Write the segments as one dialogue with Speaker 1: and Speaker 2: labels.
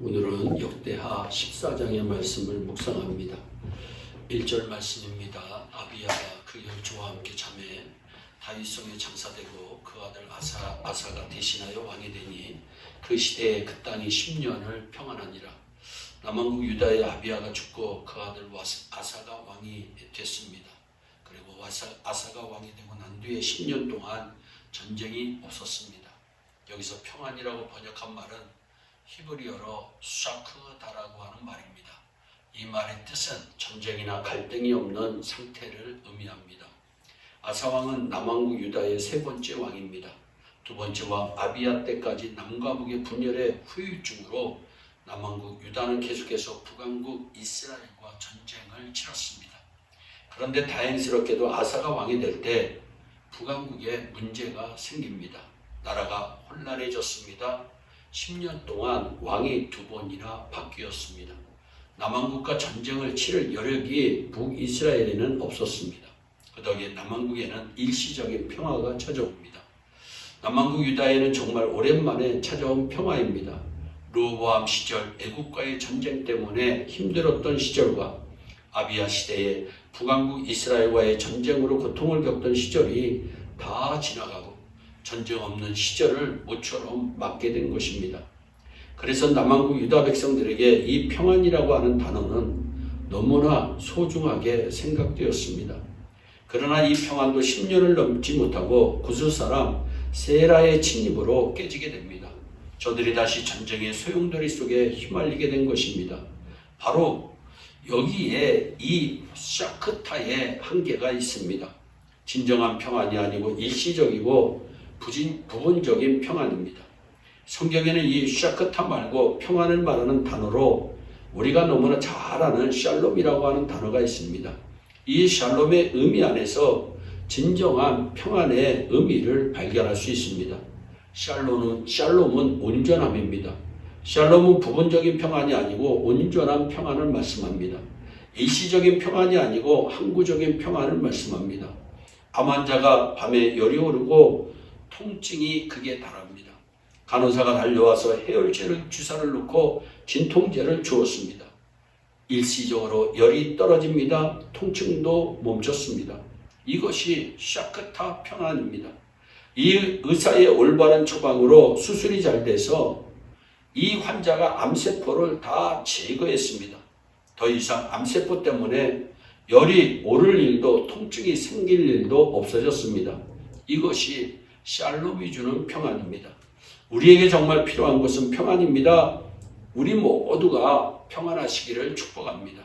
Speaker 1: 오늘은 역대하 14장의 말씀을 묵상합니다. 1절 말씀입니다. 아비야가 그 열조와 함께 자매 다윗성에 장사되고 그 아들 아사가 대신하여 왕이 되니 그 시대에 그 땅이 10년을 평안하니라. 남왕국 유다의 아비야가 죽고 그 아들 아사가 왕이 됐습니다. 그리고 아사가 왕이 되고 난 뒤에 10년 동안 전쟁이 없었습니다. 여기서 평안이라고 번역한 말은 히브리어로 샤크다라고 하는 말입니다. 이 말의 뜻은 전쟁이나 갈등이 없는 상태를 의미합니다. 아사왕은 남왕국 유다의 세 번째 왕입니다. 두 번째 왕 아비야 때까지 남과 북의 분열의 후유증으로 남왕국 유다는 계속해서 북왕국 이스라엘과 전쟁을 치렀습니다. 그런데 다행스럽게도 아사가 왕이 될 때 북왕국에 문제가 생깁니다. 나라가 혼란해졌습니다. 10년 동안 왕이 두 번이나 바뀌었습니다. 남왕국과 전쟁을 치를 여력이 북이스라엘에는 없었습니다. 그 덕에 남왕국에는 일시적인 평화가 찾아옵니다. 남왕국 유다에는 정말 오랜만에 찾아온 평화입니다. 르호보암 시절 애국과의 전쟁 때문에 힘들었던 시절과 아비야 시대에 북왕국 이스라엘과의 전쟁으로 고통을 겪던 시절이 다 지나가고 전쟁 없는 시절을 모처럼 맞게 된 것입니다. 그래서 남왕국 유다 백성들에게 이 평안이라고 하는 단어는 너무나 소중하게 생각되었습니다. 그러나 이 평안도 10년을 넘지 못하고 구스 사람 세라의 침입으로 깨지게 됩니다. 저들이 다시 전쟁의 소용돌이 속에 휘말리게 된 것입니다. 바로 여기에 이 샤크타의 한계가 있습니다. 진정한 평안이 아니고 일시적이고 부분적인 평안입니다. 성경에는 이 샤크타 말고 평안을 말하는 단어로 우리가 너무나 잘 아는 샬롬이라고 하는 단어가 있습니다. 이 샬롬의 의미 안에서 진정한 평안의 의미를 발견할 수 있습니다. 샬롬은 온전함입니다. 샬롬은 부분적인 평안이 아니고 온전한 평안을 말씀합니다. 일시적인 평안이 아니고 항구적인 평안을 말씀합니다. 암 환자가 밤에 열이 오르고 통증이 극에 달합니다. 간호사가 달려와서 해열제를 주사를 놓고 진통제를 주었습니다. 일시적으로 열이 떨어집니다. 통증도 멈췄습니다. 이것이 샤크타 평안입니다. 이 의사의 올바른 처방으로 수술이 잘 돼서 이 환자가 암세포를 다 제거했습니다. 더 이상 암세포 때문에 열이 오를 일도 통증이 생길 일도 없어졌습니다. 이것이 샬롬이 주는 평안입니다. 우리에게 정말 필요한 것은 평안입니다. 우리 모두가 평안하시기를 축복합니다.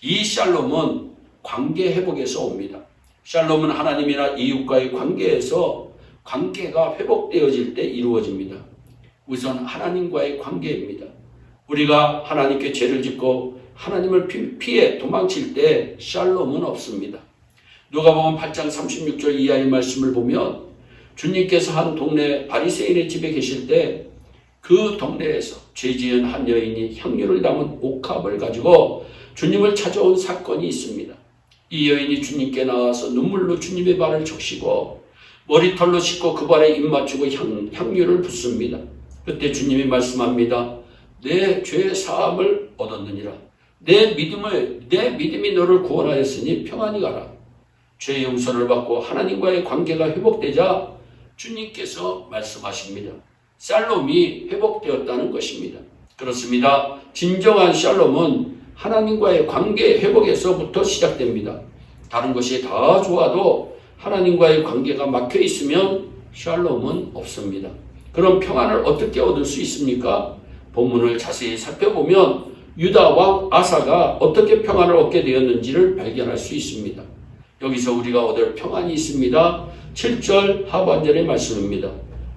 Speaker 1: 이 샬롬은 관계 회복에서 옵니다. 샬롬은 하나님이나 이웃과의 관계에서 관계가 회복되어질 때 이루어집니다. 우선 하나님과의 관계입니다. 우리가 하나님께 죄를 짓고 하나님을 피해 도망칠 때 샬롬은 없습니다. 누가복음 8장 36절 이하의 말씀을 보면 주님께서 한 동네 바리새인의 집에 계실 때 그 동네에서 죄지은 한 여인이 향유를 담은 옥합을 가지고 주님을 찾아온 사건이 있습니다. 이 여인이 주님께 나와서 눈물로 주님의 발을 적시고 머리털로 씻고 그 발에 입 맞추고 향유를 붓습니다. 그때 주님이 말씀합니다. 내 죄 사함을 얻었느니라. 내 믿음이 너를 구원하였으니 평안히 가라. 죄 용서를 받고 하나님과의 관계가 회복되자 주님께서 말씀하십니다. 샬롬이 회복되었다는 것입니다. 그렇습니다. 진정한 샬롬은 하나님과의 관계 회복에서부터 시작됩니다. 다른 것이 다 좋아도 하나님과의 관계가 막혀 있으면 샬롬은 없습니다. 그럼 평안을 어떻게 얻을 수 있습니까? 본문을 자세히 살펴보면 유다 왕 아사가 어떻게 평안을 얻게 되었는지를 발견할 수 있습니다. 여기서 우리가 얻을 평안이 있습니다. 7절 하반절의 말씀입니다.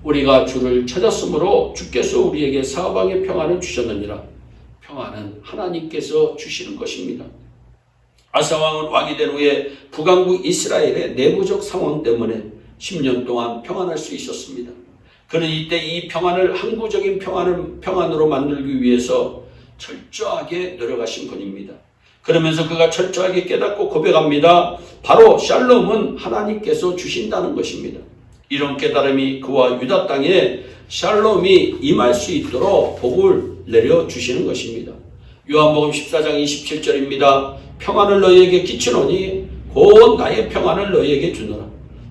Speaker 1: 우리가 주를 찾았으므로 주께서 우리에게 사방의 평안을 주셨느니라. 평안은 하나님께서 주시는 것입니다. 아사왕은 왕이 된 후에 북왕국 이스라엘의 내부적 상황 때문에 10년 동안 평안할 수 있었습니다. 그는 이때 이 평안을 항구적인 평안으로 만들기 위해서 철저하게 노력하신 분입니다. 그러면서 그가 철저하게 깨닫고 고백합니다. 바로 샬롬은 하나님께서 주신다는 것입니다. 이런 깨달음이 그와 유다 땅에 샬롬이 임할 수 있도록 복을 내려주시는 것입니다. 요한복음 14장 27절입니다. 평안을 너희에게 끼치노니 곧 나의 평안을 너희에게 주노라.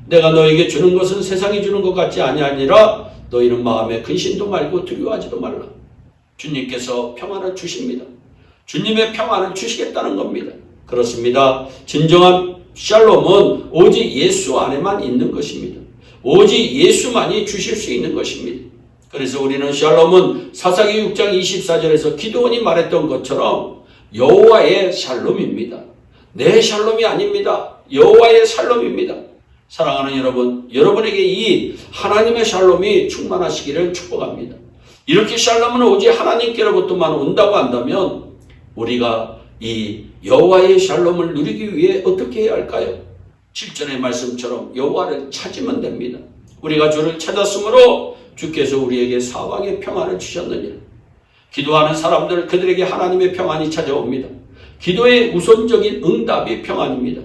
Speaker 1: 내가 너희에게 주는 것은 세상이 주는 것 같지 아니하니라. 너희는 마음에 근심도 말고 두려워하지도 말라. 주님께서 평안을 주십니다. 주님의 평안을 주시겠다는 겁니다. 그렇습니다. 진정한 샬롬은 오직 예수 안에만 있는 것입니다. 오직 예수만이 주실 수 있는 것입니다. 그래서 우리는 샬롬은 사사기 6장 24절에서 기드온이 말했던 것처럼 여호와의 샬롬입니다. 내 샬롬이 아닙니다. 여호와의 샬롬입니다. 사랑하는 여러분, 여러분에게 이 하나님의 샬롬이 충만하시기를 축복합니다. 이렇게 샬롬은 오직 하나님께로부터만 온다고 한다면 우리가 이 여호와의 샬롬을 누리기 위해 어떻게 해야 할까요? 7절의 말씀처럼 여호와를 찾으면 됩니다. 우리가 주를 찾았으므로 주께서 우리에게 사방의 평안을 주셨느니라. 기도하는 사람들 그들에게 하나님의 평안이 찾아옵니다. 기도의 우선적인 응답이 평안입니다.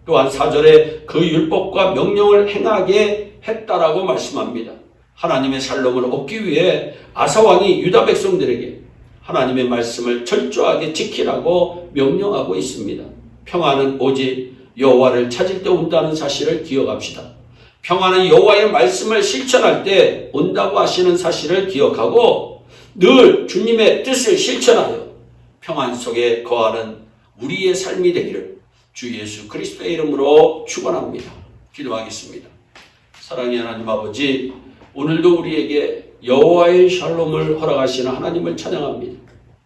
Speaker 1: 또한 4절에 그 율법과 명령을 행하게 했다라고 말씀합니다. 하나님의 샬롬을 얻기 위해 아사왕이 유다 백성들에게 하나님의 말씀을 철저하게 지키라고 명령하고 있습니다. 평안은 오직 여호와를 찾을 때 온다는 사실을 기억합시다. 평안은 여호와의 말씀을 실천할 때 온다고 하시는 사실을 기억하고 늘 주님의 뜻을 실천하여 평안 속에 거하는 우리의 삶이 되기를 주 예수 그리스도의 이름으로 축원합니다. 기도하겠습니다. 사랑의 하나님 아버지, 오늘도 우리에게 여호와의 샬롬을 허락하시는 하나님을 찬양합니다.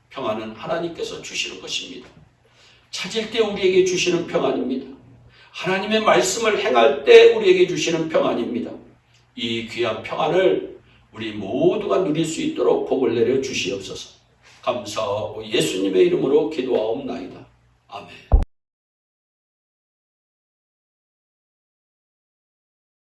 Speaker 1: 평안은 하나님께서 주시는 것입니다. 찾을 때 우리에게 주시는 평안입니다. 하나님의 말씀을 행할 때 우리에게 주시는 평안입니다. 이 귀한 평안을 우리 모두가 누릴 수 있도록 복을 내려 주시옵소서. 감사하고 예수님의 이름으로 기도하옵나이다. 아멘.